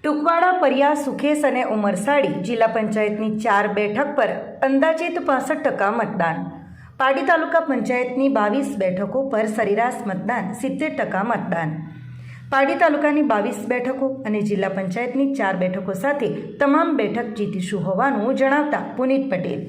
ટુકવાડા, પરિયા, સુખેસ અને ઉમરસાડી જિલ્લા પંચાયતની 4 બેઠક પર અંદાજિત 65% મતદાન. પાડી તાલુકા પંચાયતની 22 બેઠકો પર સરેરાશ મતદાન 70% મતદાન. પાડી તાલુકાની 22 બેઠકો અને જિલ્લા પંચાયતની 4 બેઠકો સાથે તમામ બેઠક જીતીશું હોવાનું જણાવતા પુનિત પટેલ,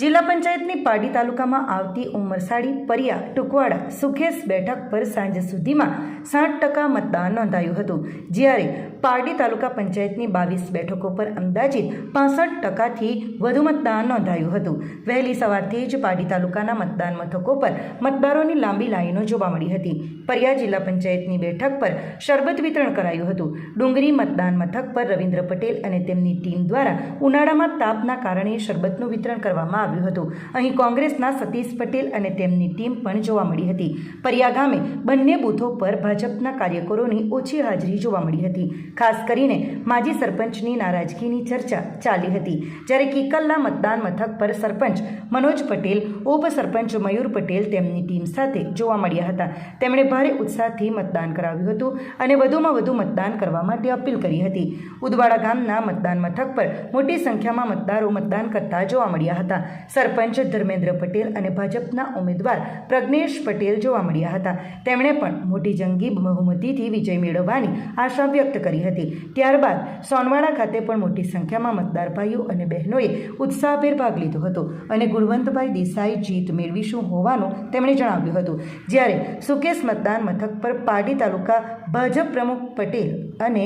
જિલ્લા પંચાયતની પાડી તાલુકામાં આવતી ઉમરસાડી, પરિયા, ટુકવાડા, સુખેસ બેઠક પર સાંજ સુધીમાં 60% મતદાન નોંધાયું હતું, જ્યારે પારડી તાલુકા પંચાયતની 22 બેઠકો પર અંદાજિત 65%થી વધુ મતદાન નોંધાયું હતું. વહેલી સવારથી જ પારડી તાલુકાના મતદાન મથકો પર મતદારોની લાંબી લાઈનો જોવા મળી હતી. પરિયા જિલ્લા પંચાયતની બેઠક પર શરબત વિતરણ કરાયું હતું. ડુંગરી મતદાન મથક પર રવિન્દ્ર પટેલ અને તેમની ટીમ દ્વારા ઉનાળામાં તાપના કારણે શરબતનું વિતરણ કરવામાં આવ્યું હતું. અહીં કોંગ્રેસના સતીશ પટેલ અને તેમની ટીમ પણ જોવા મળી હતી. પરિયા ગામે બંને બૂથો પર ભાજપના કાર્યકરોની ઓછી હાજરી જોવા મળી હતી. ખાસ કરીને માજી સરપંચની નારાજગીની ચર્ચા ચાલી હતી, જ્યારે કિકલના મતદાન મથક પર સરપંચ મનોજ પટેલ, ઉપસરપંચ મયુર પટેલ તેમની ટીમ સાથે જોવા મળ્યા હતા. તેમણે ભારે ઉત્સાહથી મતદાન કરાવ્યું હતું અને વધુમાં વધુ મતદાન કરવા માટે અપીલ કરી હતી. ઉદવાડા ગામના મતદાન મથક પર મોટી સંખ્યામાં મતદારો મતદાન કરતા જોવા મળ્યા હતા. સરપંચ ધર્મેન્દ્ર પટેલ અને ભાજપના ઉમેદવાર પ્રજ્ઞેશ પટેલ જોવા મળ્યા હતા. તેમણે પણ મોટી જંગી બહુમતીથી વિજય મેળવવાની આશા વ્યક્ત કરી હતી. ત્યારબાદ સોનવાડા ખાતે પણ મોટી સંખ્યામાં મતદાર ભાઈઓ અને બહેનોએ ઉત્સાહભેર ભાગ લીધો હતો અને ગુણવંતભાઈ દેસાઈ જીત મેળવીશું હોવાનું તેમણે જણાવ્યું હતું. જ્યારે સુકેશ મતદાન મથક પર પારડી તાલુકા ભાજપ પ્રમુખ પટેલ અને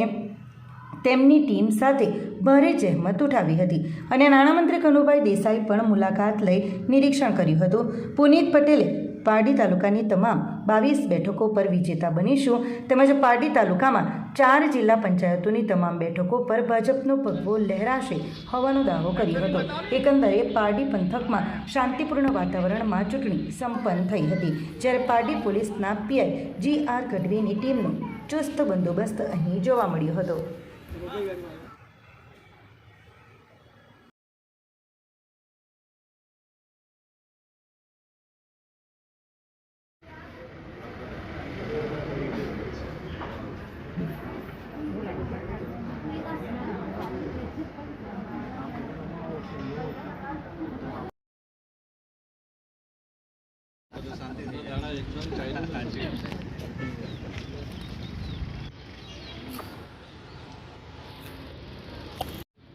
તેમની ટીમ સાથે ભારે જહેમત ઉઠાવી હતી અને નાણામંત્રી કનુભાઈ દેસાઈ પણ મુલાકાત લઈ નિરીક્ષણ કર્યું હતું. પુનિત પટેલે પારડી તાલુકાની તમામ 22 બેઠકો પર વિજેતા બનીશું તેમજ પારડી તાલુકામાં 4 જિલ્લા પંચાયતોની તમામ બેઠકો પર ભાજપનો ભગવો લહેરાશે હોવાનો દાવો કર્યો હતો. એકંદરે પારડી પંથકમાં શાંતિપૂર્ણ વાતાવરણમાં ચૂંટણી સંપન્ન થઈ હતી, જ્યારે પારડી પોલીસના પીઆઈ GR ગઢવીની ટીમનો ચુસ્ત બંદોબસ્ત અહીં જોવા મળ્યો હતો.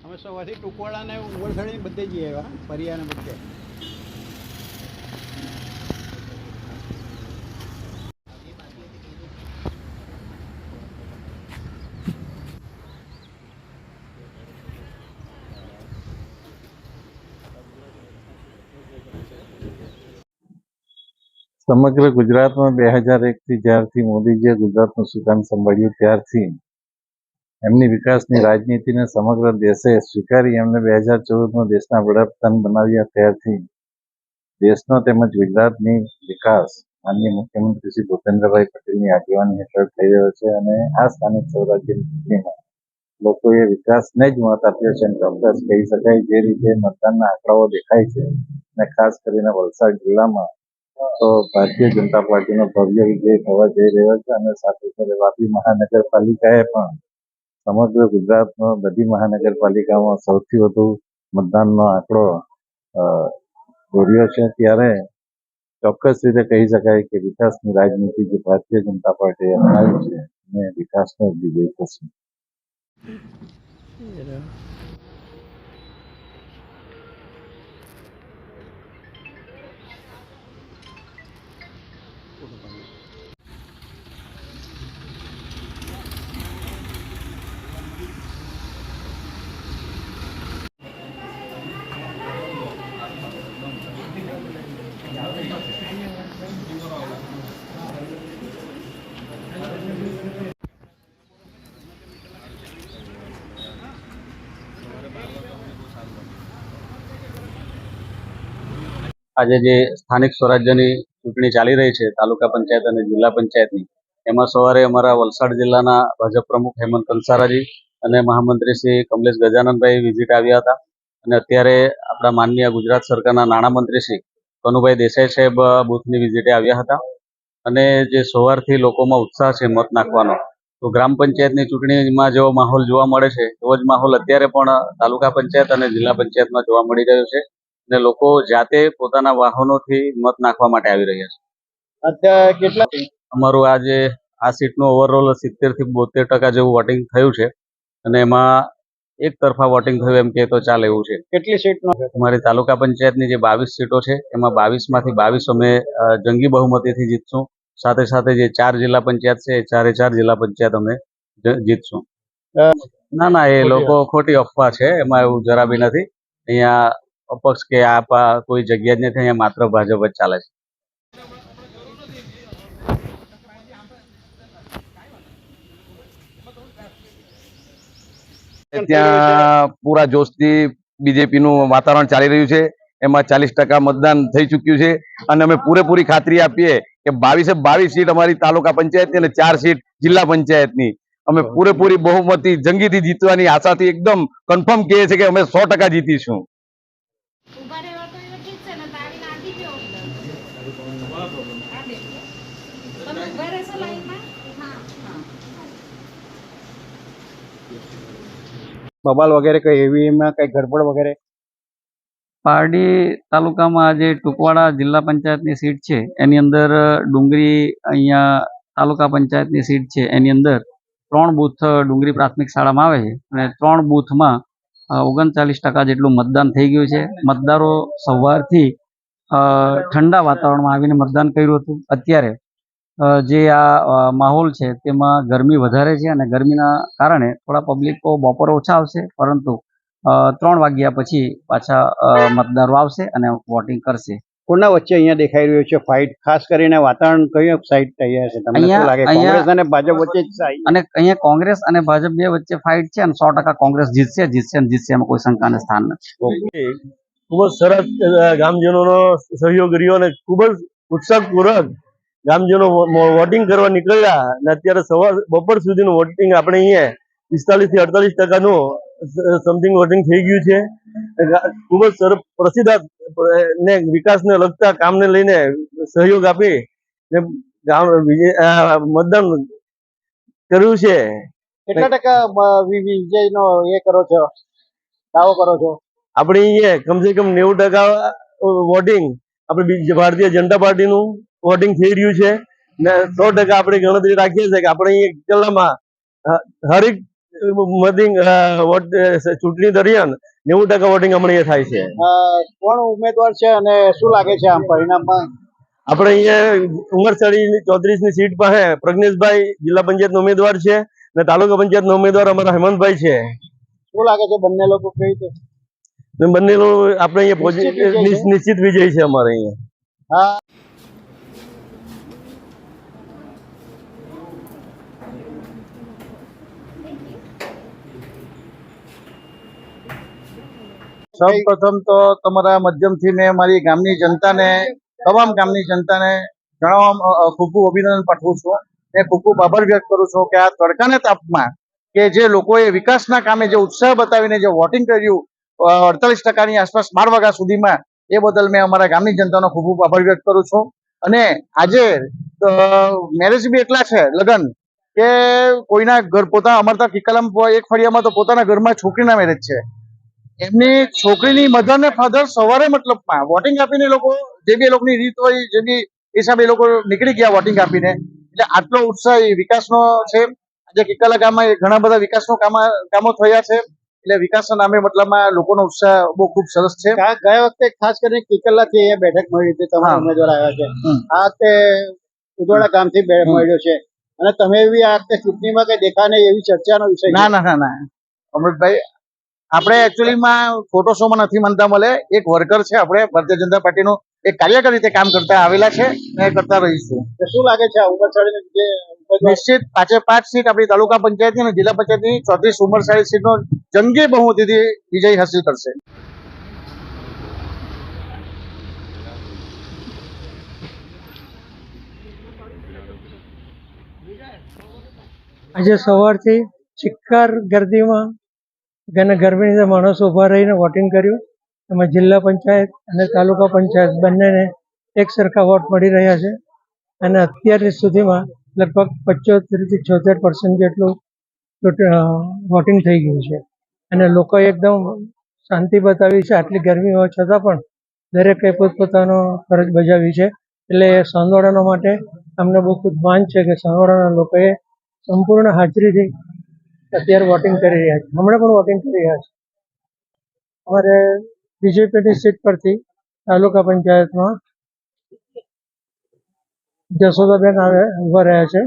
અમે સવારથી ટુકવાડા ને ઉમરસાડી બધે જઈએ આવ્યા, પરિયા ને બધે. સમગ્ર ગુજરાતમાં 2001થી જ્યારથી મોદીજીએ ગુજરાતનું સુકાન સંભાળ્યું ત્યારથી એમની વિકાસની રાજનીતિને સમગ્ર દેશે સ્વીકારી એમને 2014માં દેશના વડાપ્રધાન બનાવ્યા ત્યારથી દેશનો તેમજ ગુજરાતની વિકાસ માનનીય મુખ્યમંત્રી શ્રી ભૂપેન્દ્રભાઈ પટેલની આગેવાની હેઠળ થઈ રહ્યો છે અને આ સ્થાનિક સ્વરાજ્યની ચૂંટણીમાં લોકોએ વિકાસને જ મત આપ્યો છે અને ચોક્કસ કહી શકાય જે રીતે મતદાનના આંકડાઓ દેખાય છે અને ખાસ કરીને વલસાડ જિલ્લામાં તો ભારતીય જનતા પાર્ટીનો ભવ્ય વિજય થવા જઈ રહ્યો છે અને સાથે સાથે વાપી મહાનગરપાલિકાએ પણ સમગ્ર ગુજરાતમાં બધી મહાનગરપાલિકામાં સૌથી વધુ મતદાનનો આંકડો દોર્યો છે. ત્યારે ચોક્કસ રીતે કહી શકાય કે વિકાસની રાજનીતિ જે ભારતીય જનતા પાર્ટીએ અપનાવી છે અને વિકાસનો વિજય થશે. આજે જે સ્થાનિક સ્વરાજ્યની ચૂંટણી ચાલી રહી છે તાલુકા પંચાયત અને જિલ્લા પંચાયતની, એમાં સવારે અમારા વલસાડ જિલ્લાના ભાજપ પ્રમુખ હેમંત કંસારાજી અને મહામંત્રી શ્રી કમલેશ ગજાનનભાઈ વિઝિટ આવ્યા હતા અને અત્યારે આપણા માનનીય ગુજરાત સરકારના નાણામંત્રી શ્રી કનુભાઈ દેસાઈ સાહેબ બૂથની વિઝિટે આવ્યા હતા અને જે સવારથી લોકોમાં ઉત્સાહ છે મત નાખવાનો તો ગ્રામ પંચાયતની ચૂંટણીમાં જેવો માહોલ જોવા મળે છે એવો જ માહોલ અત્યારે પણ તાલુકા પંચાયત અને જિલ્લા પંચાયતમાં જોવા મળી રહ્યો છે અને લોકો જાતે પોતાના વાહનોથી મત નાખવા માટે આવી રહ્યા છે. અત્યારે કેટલા અમારું આજે આ સીટનું ઓવરઓલ 70 થી 72% જેવું વોટિંગ થયું છે અને એમાં એક તરફા વોટિંગ થયું એમ કે તો ચાલે એવું છે. કેટલી સીટનો અમારી તાલુકા પંચાયતની જે 22 સીટો છે એમાં 22 માંથી 22 અમે જંગી બહુમતીથી જીતશું. સાથે સાથે જે 4 જિલ્લા પંચાયત છે એ 4 જિલ્લા પંચાયત અમે જીતશું. ના એ લોકો ખોટી અફવા છે, એમાં એવું જરા બી નથી. અહીંયા અપક્ષ કે આપા કોઈ જગ્યા જ નથી, અહીંયા માત્ર ભાજપ જ ચાલે છે. ત્યાં પૂરા જોશથી બીજેપીનું વાતાવરણ ચાલી રહ્યું છે. એમાં 40% મતદાન થઈ ચુક્યું છે અને અમે પૂરેપૂરી ખાતરી આપીએ કે 22 સીટ અમારી તાલુકા પંચાયતની અને 4 સીટ જિલ્લા પંચાયતની અમે પૂરેપૂરી બહુમતી જંગીથી જીતવાની આશાથી એકદમ કન્ફર્મ કહીએ છીએ કે અમે 100% જીતીશું. બબાલ વગેરે કઈ એવી એમાં કઈ ગડબડ વગેરે? પારડી તાલુકામાં આજે ટુકવાડા જિલ્લા પંચાયતની સીટ છે એની અંદર ડુંગરી અહીંયા તાલુકા પંચાયતની સીટ છે એની અંદર 3 બૂથ ડુંગરી પ્રાથમિક શાળામાં આવે છે અને 3 બૂથમાં 39% જેટલું મતદાન થઈ ગયું છે. મતદારો સવારથી ઠંડા વાતાવરણમાં આવીને મતદાન કર્યું હતું. અત્યારે જે આ માહોલ છે તેમાં ગરમી વધારે છે અને ગરમીના કારણે થોડા પબ્લિકો બપોરે ઓછા આવશે, પરંતુ 3 વાગ્યા પછી પાછા મતદારો આવશે અને વોટિંગ કરશે. કોના વચ્ચે અહીંયા દેખાઈ રહ્યું છે ફાઇટ? ખાસ કરીને વાતાવરણ કઈ સાઈડ તૈયાર છે? તમને શું લાગે કોંગ્રેસ અને ભાજપ વચ્ચે જ છે? અને અહીંયા કોંગ્રેસ અને ભાજપ બે વચ્ચે ફાઇટ છે અને 100% કોંગ્રેસ જીતશે એમાં કોઈ શંકાને સ્થાન નથી. ખૂબ જ સરસ ગામજનોનો સહયોગ રહ્યો અને ખૂબ જ ઉત્સાહપૂર્વક ગામજનો વોટિંગ કરવા નીકળ્યા અને અત્યારે બપોર સુધીનું વોટિંગ આપણે અહીંયા 45 થી 48% સમથિંગ વોટિંગ થઈ ગયું છે. ખૂબ જ સરસ પ્રસિદ્ધ ને વિકાસને લગતા કામને લઈને સહયોગ આપી મતદાન કર્યું છે. કેટલા ટકા વિજયનો એ કરો છો, દાવો કરો છો? આપણે અહીંયા કમસે કમ 90% વોટિંગ આપણે ભારતીય જનતા પાર્ટીનું વોટિંગ થઈ રહ્યું છે ને 100% આપણે ગણતરી રાખીએ છીએ કે આપણે અહીંયા કલામાં હરેક ચૂંટણી દરમિયાન 90% વોટિંગ હમણાં થાય છે. કોણ ઉમેદવાર છે અને શું લાગે છે આમ પરિણામમાં? આપણે અહીંયા ઉમરસાડી 34ની સીટ પાસે પ્રજ્ઞેશભાઈ જિલ્લા પંચાયતનો ઉમેદવાર છે અને તાલુકા પંચાયતનો ઉમેદવાર અમારા હેમંતભાઈ છે. શું લાગે છે બંને લોકો કઈ રીતે? બંનેનો આપણે અહીંયા નિશ્ચિત વિજય છે અમારે અહીંયા. હા, સૌપ્રથમ તો તમારા માધ્યમથી મેં મારી ગામની જનતાને, તમામ ગામની જનતાને જણાવવા ખૂબ ખૂબ અભિનંદન પાઠવું છું અને ખૂબ ખૂબ આભાર વ્યક્ત કરું છું કે આ તડકાના તાપમાં કે જે લોકોએ વિકાસના કામે જે ઉત્સાહ બતાવીને જે વોટિંગ કર્યું 48%ની આસપાસ 12 વાગ્યા સુધીમાં, એ બદલ મેં અમારા ગામની જનતાનો ખૂબ ખૂબ આભાર વ્યક્ત કરું છું. અને આજે મેરેજ બી એટલા છે લગ્ન કે કોઈના ઘર અમારે ત્યાં કિકાલામ એક ફળિયામાં તો પોતાના ઘરમાં છોકરીના મેરેજ છે. એમની છોકરીની મધર ને ફાધર સવારે મતલબમાં વોટિંગ આપીને લોકો જે બી લોકોની રીત હોય જે બી હિસાબે લોકો નીકળી ગયા વોટિંગ આપીને. એટલે આટલો ઉત્સાહ વિકાસનો છે. આજે કિકાલા ગામમાં ઘણા બધા વિકાસનો કામો થયા છે. એટલે વિકાસના નામે મતલબમાં લોકોનો ઉત્સાહ બહુ ખૂબ સરસ છે. ગયા વખતે ખાસ કરીને કિકલ્લાથી અહીંયા બેઠક મળી હતી, તમારા ઉમેદવાર આવ્યા છે. આ વખતે ઉદવાડા ગામથી મળ્યો છે અને તમે બી આ વખતે ચૂંટણીમાં કઈ દેખા નહીં એવી ચર્ચાનો વિષય? ના અમૃતભાઈ, આપણે એકચ્યુઅલીમાં ફોટો શોમાં નથી માનતા મળે. એક વર્કર છે, આપણે ભારતીય જનતા પાર્ટીનું એક કાર્યકર રીતે કામ કરતા આવેલા છે અને કરતા રહીશું. શું લાગે છે આ ઉમરસાડીની જે નિશ્ચિત 5 સીટ આપણી તાલુકા પંચાયતની અને જિલ્લા પંચાયતની 34 ઉમરસાડી સીટનો જંગી બહુમતીથી વિજય હાસિલ કરશે. આજે સવારથી ચિક્કાર ગર્દીમાં ગરમીની અંદર માણસો ઉભા રહીને વોટિંગ કર્યું. એમાં જિલ્લા પંચાયત અને તાલુકા પંચાયત બંનેને એક સરખા વોટ મળી રહ્યા છે અને અત્યાર સુધીમાં લગભગ 75 થી 76% જેટલું વોટિંગ થઈ ગયું છે અને લોકોએ એકદમ શાંતિ બતાવી છે. આટલી ગરમી હોવા છતાં પણ દરેકે પોતપોતાનો ફરજ બજાવી છે. એટલે સાંસોડાના માટે અમને બહુ ખૂબ માન છે કે સાંસોડાના લોકોએ સંપૂર્ણ હાજરીથી અત્યારે વોટિંગ કરી રહ્યા છે. હમણાં પણ વોટિંગ કરી રહ્યા છે. અમારે બીજેપીની સીટ પરથી તાલુકા પંચાયતમાં જશોદાબેન ઉભા રહ્યા છે.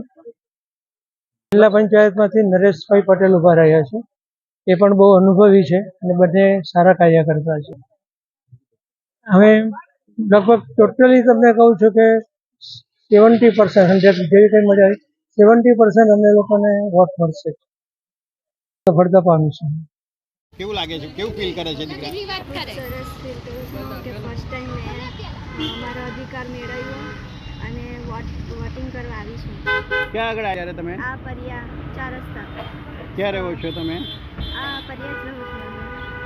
જિલ્લા પંચાયતમાંથી નરેશભાઈ પટેલ ઉભા રહ્યા છે. એ પણ બહુ અનુભવી છે અને બંને સારા કાર્ય કરતા છે. હવે લગભગ ટોટલી તમને કહું છું કે 70% જેવી કંઈ મજા આવી 70% અમને લોકોને વોટ મળશે, સફળતા પામીશું. કેવું લાગે છે, કેવું ફીલ કરે છે દીકરા? સરસ ફીલ કરું છું કે ફર્સ્ટ ટાઈમ મેં મારો અધિકાર મેળવ્યો અને વોટિંગ કરવા આવી છું. ક્યાં આગળ આવ્યા તમે? આ પરિયા 4 રસ્તા. ક્યાં રહો છો તમે? આ પરિયા જ રહું છું.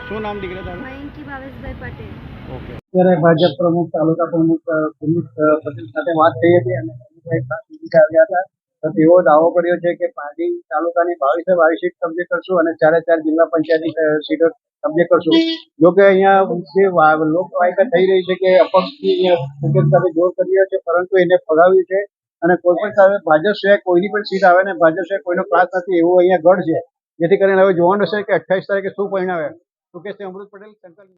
શું નામ દીકરા તારું? મયંકી ભાવેશભાઈ પટેલ. ઓકે. ત્યારે ભાજપ પ્રમુખ તાલુકા પ્રમુખ પુનિત પટેલ સાથે વાત થઈ હતી અને ખાસ વિઝિટ આવ્યા હતા. તો તેઓ દાવો કર્યો છે કે પાર્ટી તાલુકાની 22 સીટ કબજે કરશું અને 4 જિલ્લા પંચાયતની સીટો કબજે કરશું. જો કે અહીંયા જે લોકવાયકા થઈ રહી છે કે અપક્ષથી અહીંયા કોંગ્રેસ સાથે જોર કરી રહ્યો છે, પરંતુ એને ફગાવ્યું છે અને કોઈ પણ સામે ભાજપ સિવાય કોઈની પણ સીટ આવે ને ભાજપ સિવાય કોઈનો ક્લાસ નથી એવું અહીંયા ગઢ છે. જેથી કરીને હવે જોવાનું છે કે 28 તારીખે શું પરિણામ આવે. સુકેશભાઈ અમૃત પટેલ, સંકલ્પ.